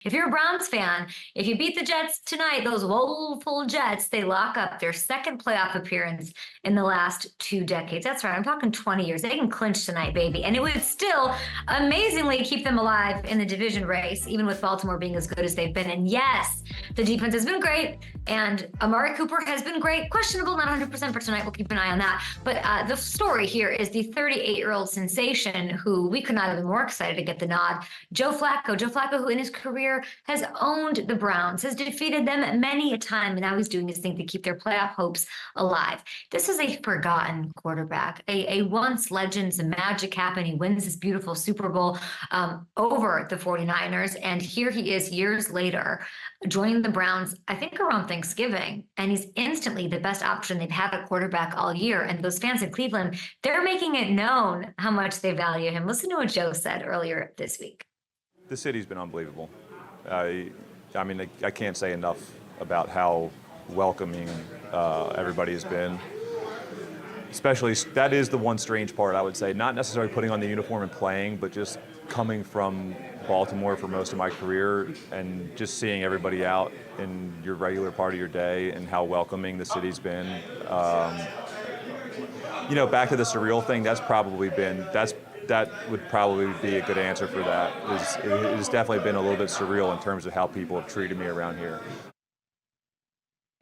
If you're a Browns fan, if you beat the Jets tonight, those woeful Jets, they lock up their second playoff appearance in the last 2 decades. That's right, I'm talking 20 years. They can clinch tonight, baby. And it would still amazingly keep them alive in the division race, even with Baltimore being as good as they've been. And yes, the defense has been great, and Amari Cooper has been great. Questionable, not 100% for tonight. We'll keep an eye on that. But the story here is the 38-year-old sensation who we could not have been more excited to get the nod, Joe Flacco. Joe Flacco, who in his career has owned the Browns, has defeated them many a time, and now he's doing his thing to keep their playoff hopes alive. This is a forgotten quarterback, a once legend's magic happened. He wins this beautiful Super Bowl over the 49ers, and here he is years later joining the Browns, I think around Thanksgiving, and he's instantly the best option they've had at quarterback all year. And those fans in Cleveland, they're making it known how much they value him. Listen to what Joe said earlier this week. The city's been unbelievable. I mean, I can't say enough about how welcoming everybody has been. Especially, that is the one strange part, I would say. Not necessarily putting on the uniform and playing, but just coming from Baltimore for most of my career and just seeing everybody out in your regular part of your day and how welcoming the city's been. You know, back to the surreal thing, that would probably be a good answer for that. It has definitely been a little bit surreal in terms of how people have treated me around here.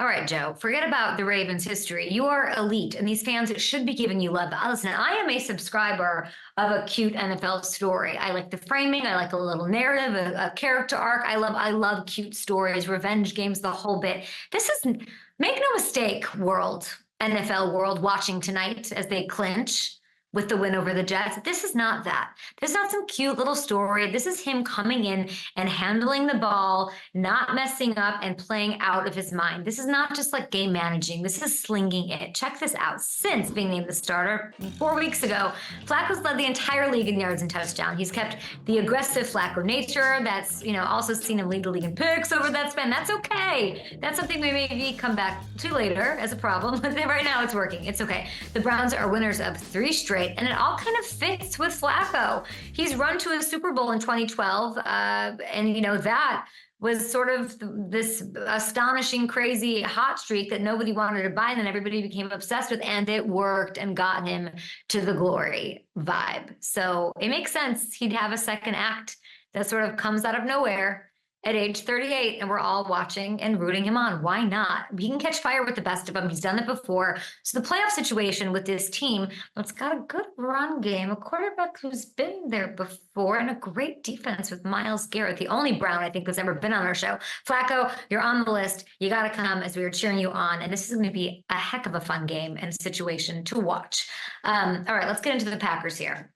All right, Joe, forget about the Ravens' history. You are elite, and these fans should be giving you love. Listen, I am a subscriber of a cute NFL story. I like the framing. I like a little narrative, a character arc. I love cute stories, revenge games, the whole bit. This is, make no mistake, NFL world watching tonight as they clinch with the win over the Jets. This is not that. This is not some cute little story. This is him coming in and handling the ball, not messing up and playing out of his mind. This is not just like game managing. This is slinging it. Check this out. Since being named the starter 4 weeks ago, Flacco's led the entire league in yards and touchdown. He's kept the aggressive Flacco nature. That's, also seen him lead the league in picks over that span. That's okay. That's something we maybe come back to later as a problem. But right now it's working. It's okay. The Browns are winners of 3 straight. And it all kind of fits with Flacco. He's run to a Super Bowl in 2012, and that was sort of this astonishing, crazy hot streak that nobody wanted to buy, and then everybody became obsessed with, and it worked and got him to the glory vibe. So it makes sense he'd have a second act that sort of comes out of nowhere at age 38, and we're all watching and rooting him on. Why not? He can catch fire with the best of them. He's done it before. So the playoff situation with this team, it's got a good run game, a quarterback who's been there before, and a great defense with Myles Garrett, the only Brown I think that's ever been on our show. Flacco, you're on the list. You got to come as we are cheering you on, and this is going to be a heck of a fun game and situation to watch. All right, let's get into the Packers here.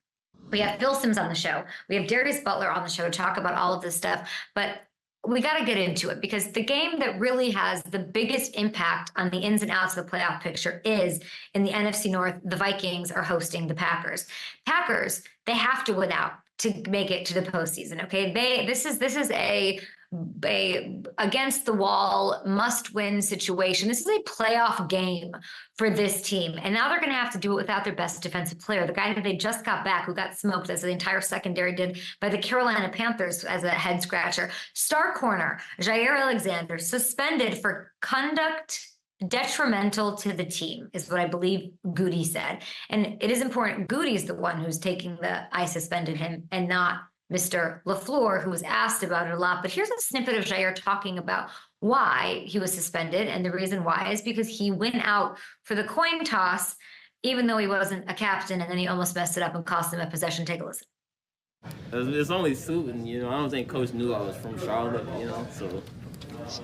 We have Phil Simms on the show. We have Darius Butler on the show to talk about all of this stuff, but we got to get into it because the game that really has the biggest impact on the ins and outs of the playoff picture is in the NFC North. The Vikings are hosting the Packers. Packers, they have to win out to make it to the postseason. Okay, this is a against the wall must-win situation. This is a playoff game for this team, and now they're going to have to do it without their best defensive player, the guy that they just got back, who got smoked as the entire secondary did by the Carolina Panthers as a head scratcher. Star corner Jaire Alexander suspended for conduct detrimental to the team, is what I believe Goody said. And it is important. Goody is the one who's taking the I suspended him, and not Mr. LaFleur, who was asked about it a lot. But here's a snippet of Jaire talking about why he was suspended. And the reason why is because he went out for the coin toss, even though he wasn't a captain, and then he almost messed it up and cost him a possession. Take a listen. It's only suiting, I don't think Coach knew I was from Charlotte, so.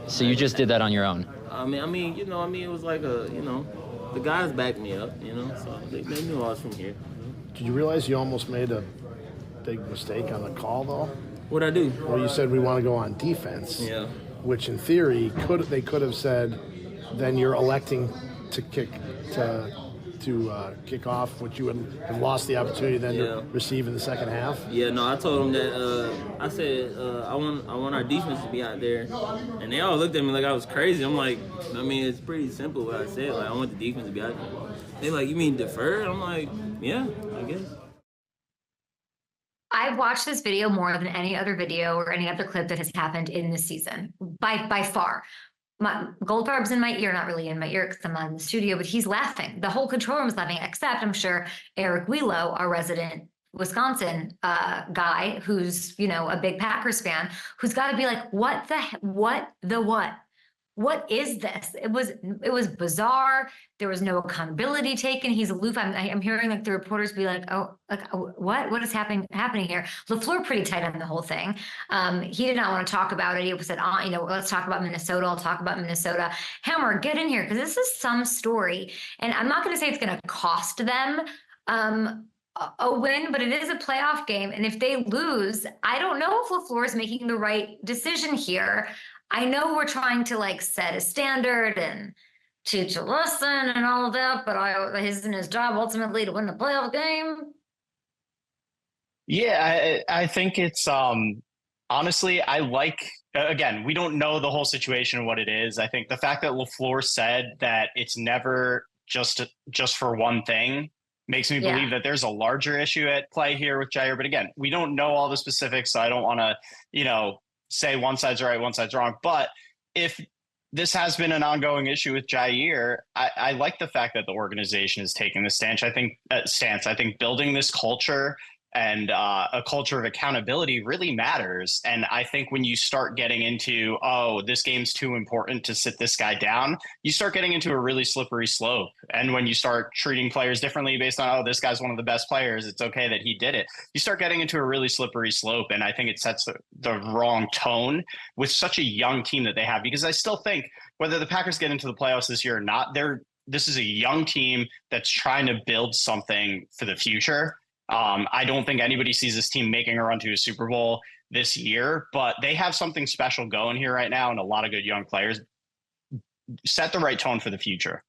So you just did that on your own? I mean, it was like the guys backed me up, so they knew I was from here. Did you realize you almost made a big mistake on the call, though? What'd I do? Well, you said we want to go on defense. Yeah. Which, in theory, they could have said, then you're electing to kick off, which you would have lost the opportunity then to receive in the second half. Yeah, no, I told them that. I said I want our defense to be out there, and they all looked at me like I was crazy. I'm like, it's pretty simple what I said. Like, I want the defense to be out there. They like, you mean defer? I'm like, yeah, I guess. I I've watched this video more than any other video or any other clip that has happened in this season by far. Goldfarb's in my ear, not really in my ear because I'm not in the studio, but he's laughing. The whole control room is laughing, except I'm sure Eric Wheelo, our resident Wisconsin guy, who's, a big Packers fan, who's got to be like, what? What is this? It was bizarre. There was no accountability taken. He's aloof. I'm hearing like the reporters be like, what is happening here? LaFleur pretty tight on the whole thing. He did not want to talk about it. He said, let's talk about Minnesota. I'll talk about Minnesota. Hammer, get in here, because this is some story. And I'm not going to say it's going to cost them a win, but it is a playoff game. And if they lose, I don't know if LaFleur is making the right decision here. I know we're trying to like set a standard and teach a lesson and all of that, but isn't his job ultimately to win the playoff game? Yeah, I think it's honestly, I like, again, we don't know the whole situation and what it is. I think the fact that LaFleur said that it's never just for one thing makes me believe that there's a larger issue at play here with Jaire. But again, we don't know all the specifics, so I don't want to, say one side's right, one side's wrong. But if this has been an ongoing issue with Jaire, I like the fact that the organization is taking this stance. I think building this culture and a culture of accountability really matters. And I think when you start getting into, this game's too important to sit this guy down, you start getting into a really slippery slope. And when you start treating players differently based on, this guy's one of the best players, it's okay that he did it, you start getting into a really slippery slope. And I think it sets the wrong tone with such a young team that they have, because I still think whether the Packers get into the playoffs this year or not, this is a young team that's trying to build something for the future. I don't think anybody sees this team making a run to a Super Bowl this year, but they have something special going here right now and a lot of good young players. Set the right tone for the future.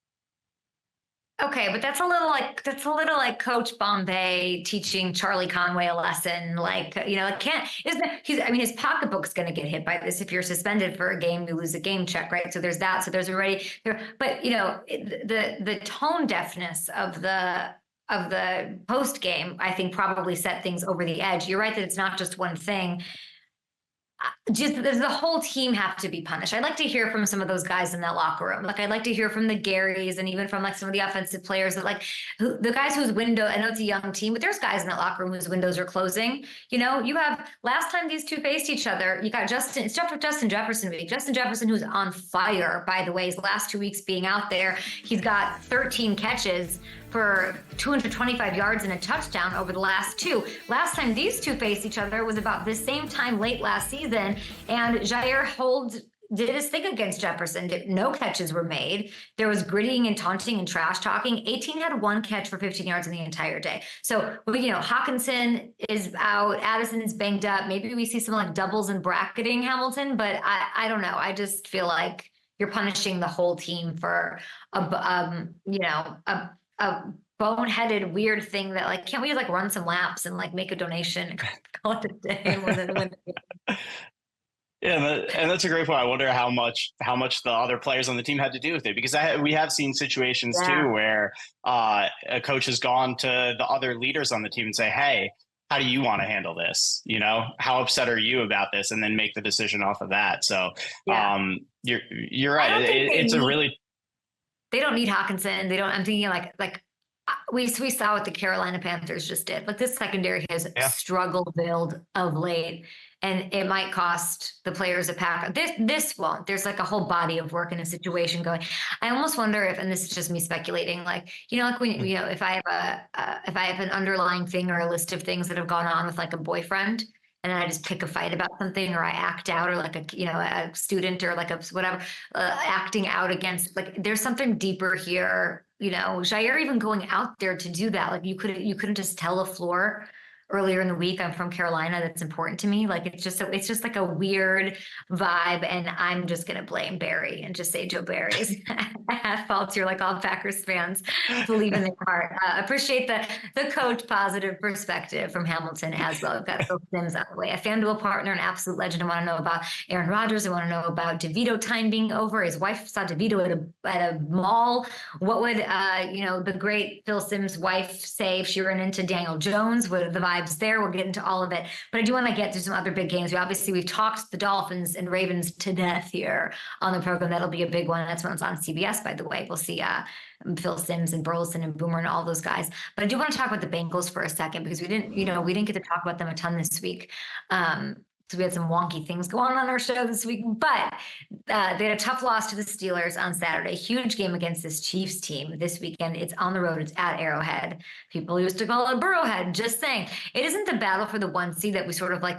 Okay, but that's a little like Coach Bombay teaching Charlie Conway a lesson. His pocketbook's going to get hit by this if you're suspended for a game, you lose a game check, right? So there's that. So there's already there, but the tone deafness of the post game, I think, probably set things over the edge. You're right that it's not just one thing. Just the whole team have to be punished. I'd like to hear from some of those guys in that locker room. Like, I'd like to hear from the Garys and even from like some of the offensive players that the guys whose window, I know it's a young team, but there's guys in that locker room whose windows are closing. You have last time these two faced each other, you got Justin Jefferson week. Justin Jefferson, who's on fire, by the way, his last 2 weeks being out there. He's got 13 catches for 225 yards and a touchdown over the last two. Last time these two faced each other was about the same time late last season, and Jaire did his thing against Jefferson. No catches were made. There was grittying and taunting and trash talking. 18 had one catch for 15 yards in the entire day. So, Hawkinson is out. Addison is banged up. Maybe we see some like doubles and bracketing Hamilton, but I don't know. I just feel like you're punishing the whole team for a boneheaded weird thing that can't we run some laps and make a donation and call it a day? Yeah, and that's a great point. I wonder how much the other players on the team had to do with it, because we have seen situations too where a coach has gone to the other leaders on the team and say, "Hey, how do you want to handle this? How upset are you about this?" And then make the decision off of that. So you're right. They don't need Hawkinson. They don't. I'm thinking we saw what the Carolina Panthers just did. This secondary has struggled build of late, and it might cost the players a pack. This won't. There's a whole body of work in a situation going. I almost wonder if, and this is just me speculating, if I have an underlying thing or a list of things that have gone on with a boyfriend, and then I just pick a fight about something, or I act out, or a student, or whatever, acting out against, there's something deeper here. Jaire even going out there to do that. You couldn't just tell LaFleur earlier in the week, I'm from Carolina, that's important to me. It's just a weird vibe, and I'm just gonna blame Barry and just say Joe Barry's at fault here, all Packers fans believe in their heart. Appreciate the coach positive perspective from Hamilton as well. We've got Phil Simms out of the way, a FanDuel partner, an absolute legend. I want to know about Aaron Rodgers. I want to know about DeVito time being over. His wife saw DeVito at a mall. What would the great Phil Simms' wife say if she ran into Daniel Jones? What are the vibes vibes there. We'll get into all of it. But I do want to get to some other big games. We've talked the Dolphins and Ravens to death here on the program. That'll be a big one. That's when it's on CBS, by the way. We'll see Phil Simms and Burleson and Boomer and all those guys. But I do want to talk about the Bengals for a second because we didn't get to talk about them a ton this week. So we had some wonky things going on our show this week, but they had a tough loss to the Steelers on Saturday. Huge game against this Chiefs team this weekend. It's on the road. It's at Arrowhead. People used to call it Burrowhead. Just saying, it isn't the battle for the 1 seed that we sort of like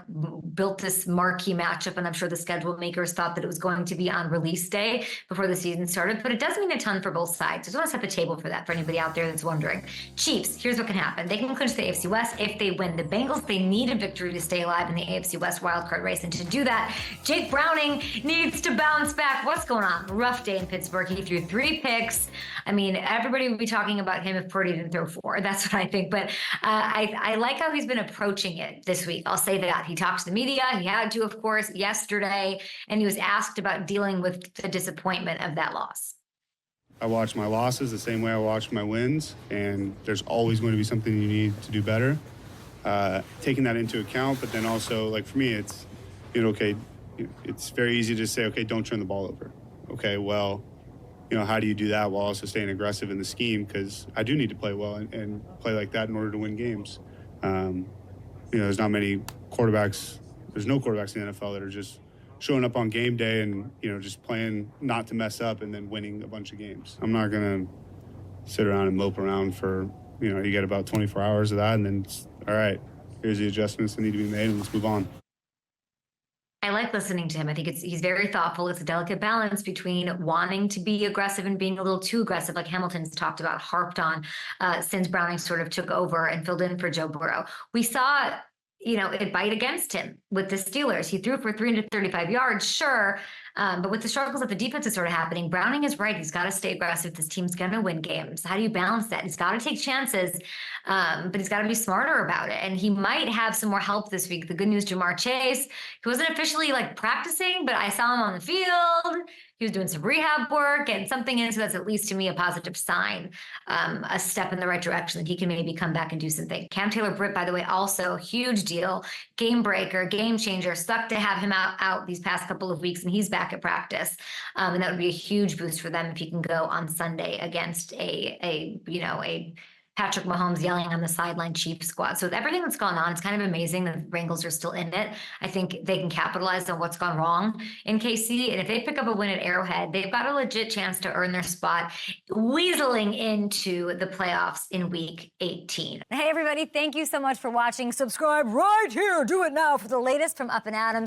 built this marquee matchup, and I'm sure the schedule makers thought that it was going to be on release day before the season started. But it does mean a ton for both sides. So I just want to set the table for that for anybody out there that's wondering. Chiefs, here's what can happen. They can clinch the AFC West if they win. The Bengals, they need a victory to stay alive in the AFC West wildcard race. And to do that, Jake Browning needs to bounce back. What's going on? Rough day in Pittsburgh. He threw 3 picks. I mean, everybody would be talking about him if Purdy didn't throw 4. That's what I think. But I like how he's been approaching it this week. I'll say that. He talked to the media. He had to, of course, yesterday. And he was asked about dealing with the disappointment of that loss. I watch my losses the same way I watch my wins. And there's always going to be something you need to do better. Taking that into account, but then also, like for me, it's, okay, it's very easy to say, okay, don't turn the ball over. Okay, well, how do you do that while also staying aggressive in the scheme? Because I do need to play well and play like that in order to win games. There's not many quarterbacks, there's no quarterbacks in the NFL that are just showing up on game day and, just playing not to mess up and then winning a bunch of games. I'm not going to sit around and mope around for, you get about 24 hours of that and then, all right, here's the adjustments that need to be made and let's move on. I like listening to him. I think he's very thoughtful. It's a delicate balance between wanting to be aggressive and being a little too aggressive, like Hamilton's talked about, harped on since Browning sort of took over and filled in for Joe Burrow. We saw, it bite against him with the Steelers. He threw for 335 yards, sure. But with the struggles that the defense is sort of happening, Browning is right. He's got to stay aggressive. This team's going to win games. How do you balance that? He's got to take chances, but he's got to be smarter about it. And he might have some more help this week. The good news, Jamar Chase, he wasn't officially practicing, but I saw him on the field. He was doing some rehab work and something in, so that's at least to me a positive sign, a step in the right direction that he can maybe come back and do something. Cam Taylor-Britt, by the way, also huge deal, game breaker, game changer. Stuck to have him out these past couple of weeks, and he's back at practice, and that would be a huge boost for them if he can go on Sunday against a Patrick Mahomes yelling on the sideline Chiefs squad. So with everything that's gone on, it's kind of amazing that the Bengals are still in it. I think they can capitalize on what's gone wrong in KC. And if they pick up a win at Arrowhead, they've got a legit chance to earn their spot, weaseling into the playoffs in week 18. Hey, everybody. Thank you so much for watching. Subscribe right here. Do it now for the latest from Up and Adams.